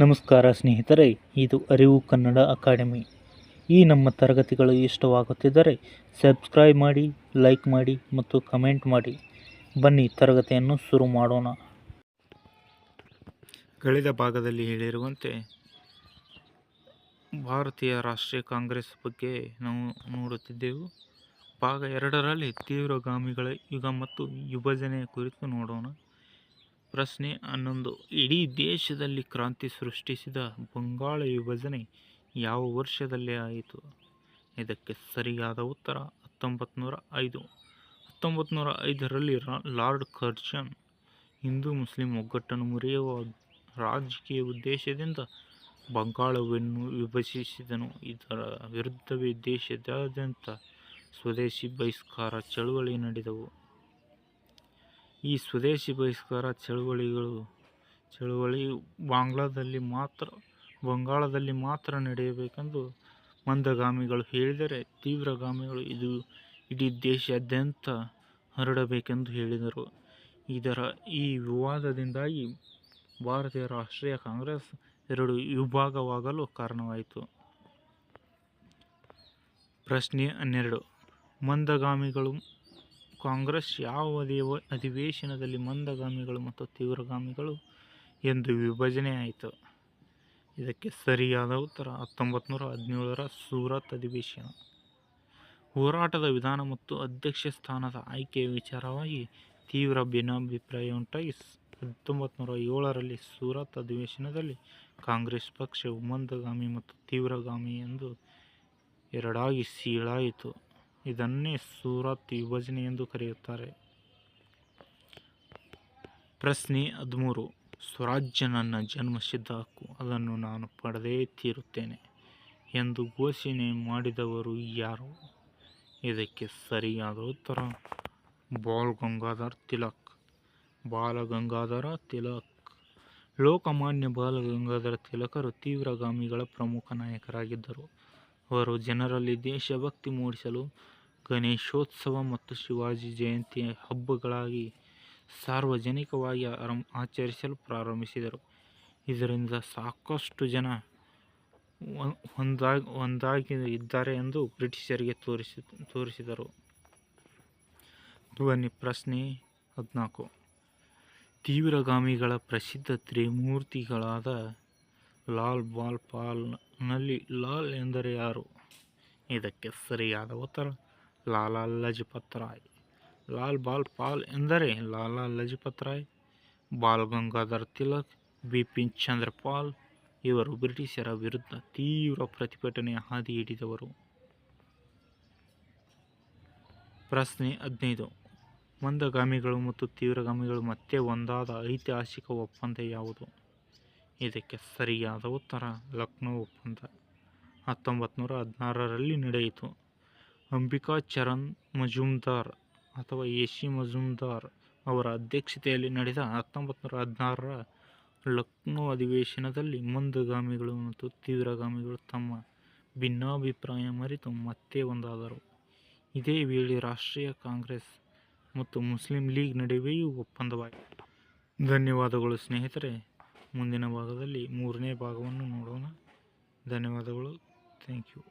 ನಮಸ್ಕಾರ ಸ್ನೇಹಿತರೆ, ಇದು ಅರಿವು ಕನ್ನಡ ಅಕಾಡೆಮಿ. ಈ ನಮ್ಮ ತರಗತಿಗಳು ಇಷ್ಟವಾಗುತ್ತಿದ್ದರೆ ಸಬ್ಸ್ಕ್ರೈಬ್ ಮಾಡಿ, ಲೈಕ್ ಮಾಡಿ ಮತ್ತು ಕಮೆಂಟ್ ಮಾಡಿ. ಬನ್ನಿ ತರಗತಿಯನ್ನು ಶುರು ಮಾಡೋಣ. ಕಳೆದ ಭಾಗದಲ್ಲಿ ಹೇಳಿರುವಂತೆ ಭಾರತೀಯ ರಾಷ್ಟ್ರೀಯ ಕಾಂಗ್ರೆಸ್ ಬಗ್ಗೆ ನಾವು ನೋಡುತ್ತಿದ್ದೆವು. ಭಾಗ 2ರಲ್ಲಿ ತೀವ್ರಗಾಮಿಗಳ ಯುಗ ಮತ್ತು ವಿಭಜನೆಯ ಕುರಿತು ನೋಡೋಣ. ಪ್ರಶ್ನೆ 11. ಇಡೀ ದೇಶದಲ್ಲಿ ಕ್ರಾಂತಿ ಸೃಷ್ಟಿಸಿದ ಬಂಗಾಳ ವಿಭಜನೆ ಯಾವ ವರ್ಷದಲ್ಲಿ ಆಯಿತು? ಇದಕ್ಕೆ ಸರಿಯಾದ ಉತ್ತರ 1905. 1905ರಲ್ಲಿ ಲಾರ್ಡ್ ಕರ್ಜನ್ ಹಿಂದೂ ಮುಸ್ಲಿಂ ಒಗ್ಗಟ್ಟನ್ನು ಮುರಿಯುವ ರಾಜಕೀಯ ಉದ್ದೇಶದಿಂದ ಬಂಗಾಳವನ್ನು ವಿಭಜಿಸಿದನು. ಇದರ ವಿರುದ್ಧವೇ ದೇಶದಾದ್ಯಂತ ಸ್ವದೇಶಿ ಬಹಿಷ್ಕಾರ ಚಳುವಳಿ ನಡೆದವು. ಈ ಸ್ವದೇಶಿ ಬಹಿಷ್ಕಾರ ಚಳುವಳಿಯು ಬಂಗಾಳದಲ್ಲಿ ಮಾತ್ರ ನಡೆಯಬೇಕೆಂದು ಮಂದಗಾಮಿಗಳು ಹೇಳಿದರೆ, ತೀವ್ರಗಾಮಿಗಳು ಇದು ಇಡೀ ದೇಶಾದ್ಯಂತ ಹರಡಬೇಕೆಂದು ಹೇಳಿದರು. ಈ ವಿವಾದದಿಂದಾಗಿ ಭಾರತೀಯ ರಾಷ್ಟ್ರೀಯ ಕಾಂಗ್ರೆಸ್ 2 ವಿಭಾಗವಾಗಲು ಕಾರಣವಾಯಿತು. ಪ್ರಶ್ನೆ 12. ಮಂದಗಾಮಿಗಳು ಕಾಂಗ್ರೆಸ್ ಯಾವ ಅಧಿವೇಶನದಲ್ಲಿ ಮಂದಗಾಮಿಗಳು ಮತ್ತು ತೀವ್ರಗಾಮಿಗಳು ಎಂದು ವಿಭಜನೆ ಆಯಿತು? ಇದಕ್ಕೆ ಸರಿಯಾದ ಉತ್ತರ 1917ರ ಸೂರತ್ ಅಧಿವೇಶನ. ಹೋರಾಟದ ವಿಧಾನ ಮತ್ತು ಅಧ್ಯಕ್ಷ ಸ್ಥಾನದ ಆಯ್ಕೆಯ ವಿಚಾರವಾಗಿ ತೀವ್ರ ಭಿನ್ನಾಭಿಪ್ರಾಯವುಂಟಾಗಿ 1907ರಲ್ಲಿ ಸೂರತ್ ಅಧಿವೇಶನದಲ್ಲಿ ಕಾಂಗ್ರೆಸ್ ಪಕ್ಷವು ಮಂದಗಾಮಿ ಮತ್ತು ತೀವ್ರಗಾಮಿ ಎಂದು ಎರಡಾಗಿ ಸೀಳಾಯಿತು. ಇದನ್ನೇ ಸೂರತ್ ವಿಭಜನೆ ಎಂದು ಕರೆಯುತ್ತಾರೆ. ಪ್ರಶ್ನೆ 13. ಸ್ವರಾಜ್ಯ ನನ್ನ ಜನ್ಮಸಿದ್ಧ ಹಕ್ಕು, ಅದನ್ನು ನಾನು ಪಡೆದೇ ತೀರುತ್ತೇನೆ ಎಂದು ಘೋಷಣೆ ಮಾಡಿದವರು ಯಾರು? ಇದಕ್ಕೆ ಸರಿಯಾದ ಉತ್ತರ ಬಾಲಗಂಗಾಧರ ತಿಲಕ್. ಲೋಕಮಾನ್ಯ ಬಾಲಗಂಗಾಧರ ತಿಲಕರು ತೀವ್ರಗಾಮಿಗಳ ಪ್ರಮುಖ ನಾಯಕರಾಗಿದ್ದರು. ಅವರು ಜನರಲ್ಲಿ ದೇಶಭಕ್ತಿ ಮೂಡಿಸಲು ಗಣೇಶೋತ್ಸವ ಮತ್ತು ಶಿವಾಜಿ ಜಯಂತಿ ಹಬ್ಬಗಳಾಗಿ ಸಾರ್ವಜನಿಕವಾಗಿ ಆಚರಿಸಲು ಪ್ರಾರಂಭಿಸಿದರು. ಇದರಿಂದ ಸಾಕಷ್ಟು ಜನ ಒಂದಾಗಿ ಇದ್ದಾರೆ ಎಂದು ಬ್ರಿಟಿಷರಿಗೆ ತೋರಿಸಿದರು. ಧ್ವನಿ ಪ್ರಶ್ನೆ 14. ತೀವ್ರಗಾಮಿಗಳ ಪ್ರಸಿದ್ಧ ತ್ರಿಮೂರ್ತಿಗಳಾದ ಲಾಲ್ ಬಾಲ್ ಪಾಲ್ ನಲ್ಲಿ ಲಾಲ್ ಎಂದರೆ ಯಾರು? ಇದಕ್ಕೆ ಸರಿಯಾದ ಉತ್ತರ ಲಾಲಾ ಲಜಪತ್ ರಾಯ್. ಲಾಲ್ ಬಾಲ್ ಪಾಲ್ ಎಂದರೆ ಲಾಲಾ ಲಜಪತ್ ರಾಯ್, ಬಾಲ್ ಗಂಗಾಧರ್ ತಿಲಕ್, ಬಿಪಿನ್ ಚಂದ್ರ ಪಾಲ್ ಇವರು ಬ್ರಿಟಿಷರ ವಿರುದ್ಧ ತೀವ್ರ ಪ್ರತಿಭಟನೆಯ ಹಾದಿ ಹಿಡಿದವರು. ಪ್ರಶ್ನೆ 15. ಮಂದಗಾಮಿಗಳು ಮತ್ತು ತೀವ್ರಗಾಮಿಗಳು ಮತ್ತೆ ಒಂದಾದ ಐತಿಹಾಸಿಕ ಒಪ್ಪಂದ ಯಾವುದು? ಇದಕ್ಕೆ ಸರಿಯಾದ ಉತ್ತರ ಲಕ್ನೋ ಒಪ್ಪಂದ 1916ರಲ್ಲಿ ನಡೆಯಿತು. ಅಂಬಿಕಾ ಚರಣ್ ಮಜುಮ್ದಾರ್ ಅಥವಾ ಎ.ಸಿ. ಮಜುಮ್ದಾರ್ ಅವರ ಅಧ್ಯಕ್ಷತೆಯಲ್ಲಿ ನಡೆದ 1916ರ ಲಕ್ನೋ ಅಧಿವೇಶನದಲ್ಲಿ ಮಂದಗಾಮಿಗಳು ಮತ್ತು ತೀವ್ರಗಾಮಿಗಳು ತಮ್ಮ ಭಿನ್ನಾಭಿಪ್ರಾಯ ಮರೆತು ಮತ್ತೆ ಒಂದಾದರು. ಇದೇ ವೇಳೆ ರಾಷ್ಟ್ರೀಯ ಕಾಂಗ್ರೆಸ್ ಮತ್ತು ಮುಸ್ಲಿಂ ಲೀಗ್ ನಡುವೆಯೂ ಒಪ್ಪಂದವಾಯಿತು. ಧನ್ಯವಾದಗಳು ಸ್ನೇಹಿತರೆ. ಮುಂದಿನ ಭಾಗದಲ್ಲಿ 3ನೇ ಭಾಗವನ್ನು ನೋಡೋಣ. ಧನ್ಯವಾದಗಳು. Thank you.